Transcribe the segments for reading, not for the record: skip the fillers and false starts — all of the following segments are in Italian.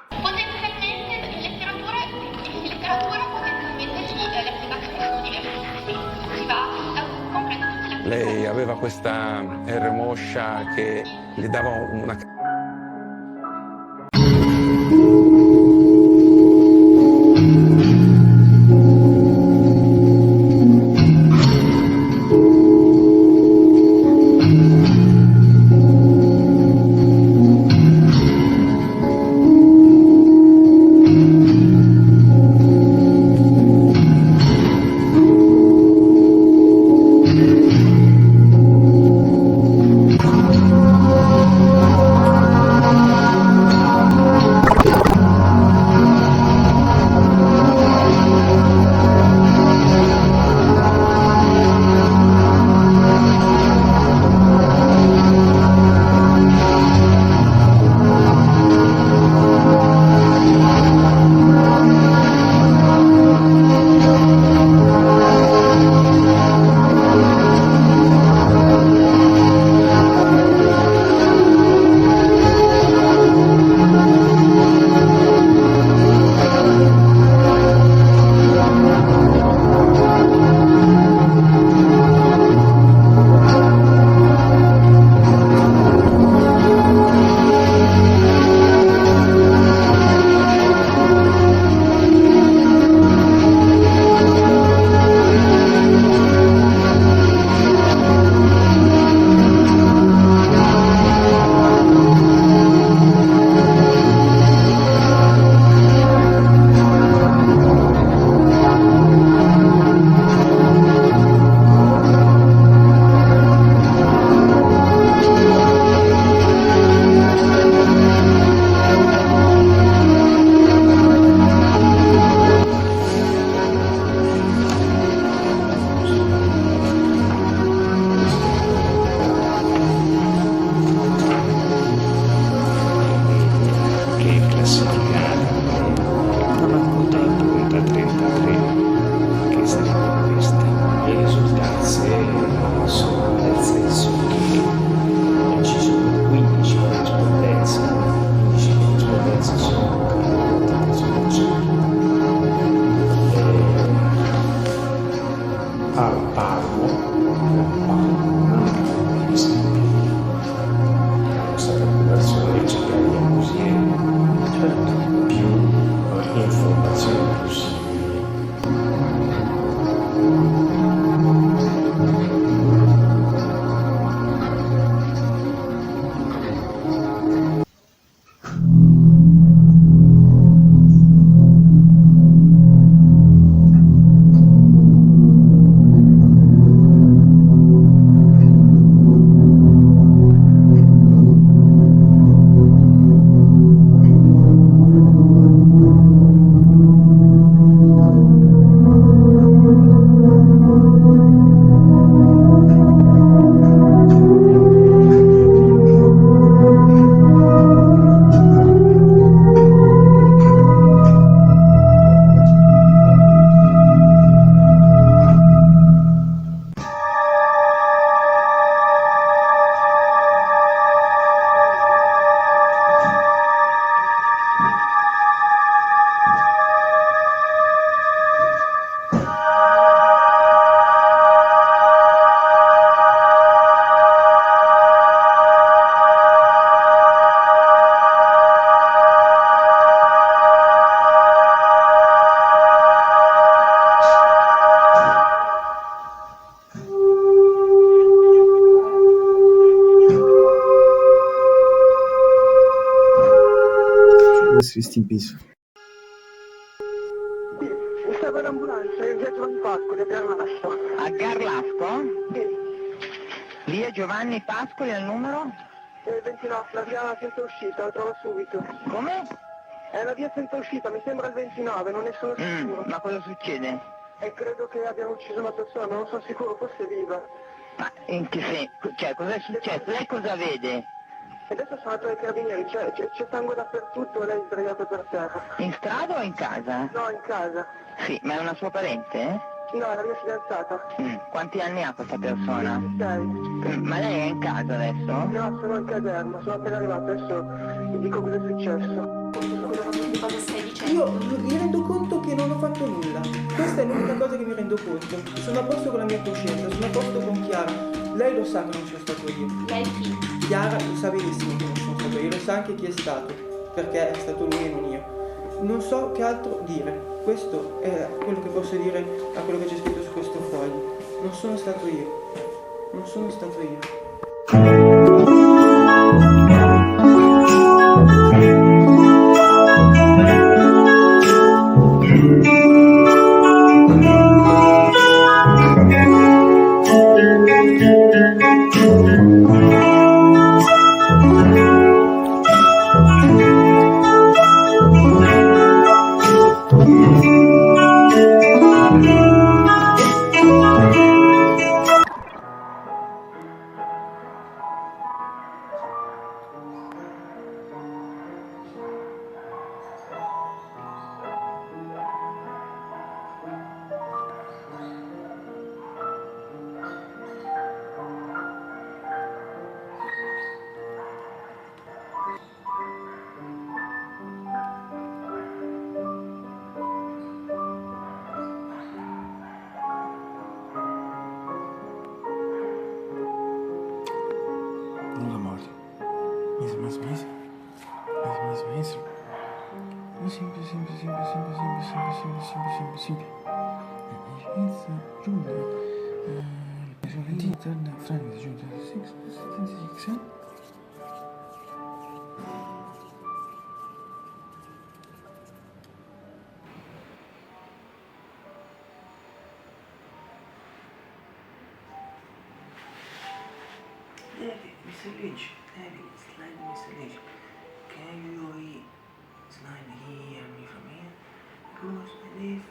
Potenzialmente in letteratura potenzialmente sì, le applicazioni sono diverse, si va, comprende tutte le applicazioni. Lei aveva questa R moscia che gli dava una... che è classificata dalla punta 33, che sarebbe questa. Le risultanze sono nel senso che ci sono 15 corrispondenze, 15 corrispondenze sono caratterizzate al pago, per esempio, la nostra preoccupazione è cercare di acquisire più informazioni possibili. Rest in peace. Sì, stavo in ambulanza, in via Giovanni Pascoli a Garlasco. A Garlasco? Sì, Via Giovanni Pascoli al numero? 29, la via senza uscita, la trovo subito. Come? È la via senza uscita, mi sembra il 29, non ne sono sicuro. Ma cosa succede? E credo che abbiano ucciso una persona, non sono sicuro, forse è viva. Ma in che senso? Cioè, cosa è successo? Lei cosa vede? E adesso sono andato ai carabinieri, c'è sangue dappertutto e lei è sdraiata per terra. In strada o in casa? No, in casa. Sì, ma è una sua parente? No, è la mia fidanzata. Quanti anni ha questa persona? 26. Ma lei è in casa adesso? No, sono in caserma, sono appena arrivato, adesso vi dico cosa è successo. Cosa stai dicendo? Io mi rendo conto che non ho fatto nulla. Questa è l'unica cosa che mi rendo conto. Sono a posto con la mia coscienza, sono a posto con Chiara. Lei lo sa che non sono stato io. Lei chi? Chiara lo sa benissimo che non sono stato io, lo sa anche chi è stato, perché è stato lui e non io. Non so che altro dire. Questo è quello che posso dire a quello che c'è scritto su questo foglio. Non sono stato io. Non sono stato io. Non la morte. Mesmo. Sempre. Giulia. Mr. Lynch, slide Mr. Lynch. Can you slide here me from here? Because I live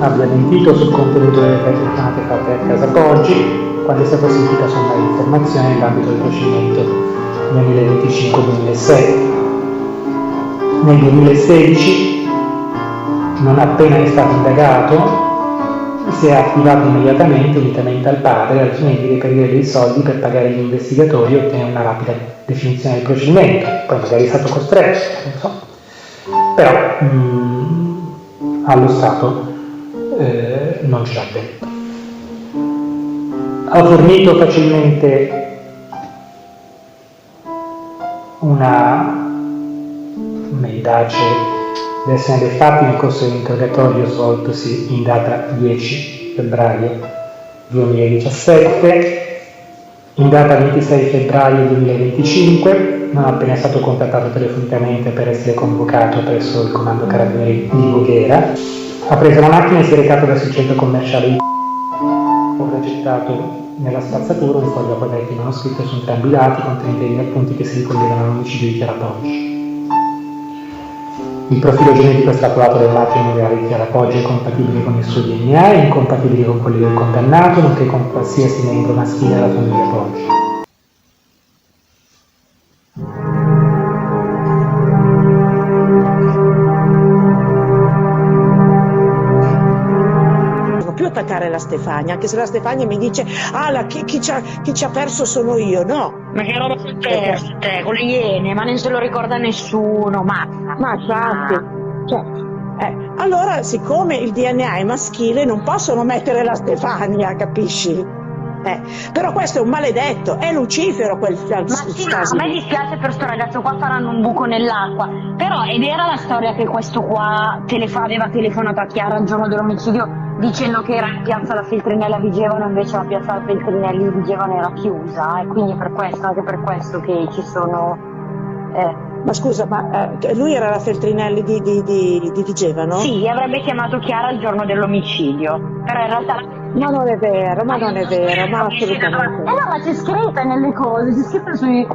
abbia mentito sul contenuto delle telefonate fatte a casa Poggi quando è stata sentita sondare informazioni nell'ambito del procedimento nel 2025-2006. Nel 2016, non appena è stato indagato, si è attivato immediatamente, unitamente al padre, al fine di reperire dei soldi per pagare gli investigatori e ottenere una rapida definizione del procedimento. Poi magari è stato costretto, non so. Però allo Stato non ce l'ha detto. Ha fornito facilmente una mendace versione dei fatti nel corso dell'interrogatorio svoltosi in data 10 febbraio 2017. In data 26 febbraio 2025, non appena è stato contattato telefonicamente per essere convocato presso il comando carabinieri di Voghera, ha preso la macchina e si è recato verso il centro commerciale di ha gettato nella spazzatura un foglio a quadrati manoscritto su entrambi i lati contenente degli appunti che si ricollegano all'omicidio di Chiara Poggi. Il profilo genetico estrapolato dal margine numerale di Chiara Poggi è compatibile con il suo DNA e incompatibile con quelli del condannato, nonché con qualsiasi membro maschile della famiglia Poggi. giudicare la Stefania, anche se la Stefania mi dice chi ci ha perso sono io, no. Ma che roba successe con le Iene, ma non se lo ricorda nessuno, ma infatti, certo. Allora, siccome il DNA è maschile, non possono mettere la Stefania, capisci? Però questo è un maledetto, è Lucifero quel Ma sì, a me dispiace per sto ragazzo qua, faranno un buco nell'acqua. Però è vera la storia che questo qua aveva telefonato a Chiara il giorno dell'omicidio dicendo che era in piazza la Feltrinella a Vigevano, invece la piazza la Feltrinelli di Vigevano era chiusa, e quindi per questo, anche per questo che ci sono... Ma scusa, lui era la Feltrinelli di Vigevano? Sì, avrebbe chiamato Chiara il giorno dell'omicidio, però in realtà... Ma non è vero, ma assolutamente. No, ma c'è scritto nelle cose, c'è scritto sui...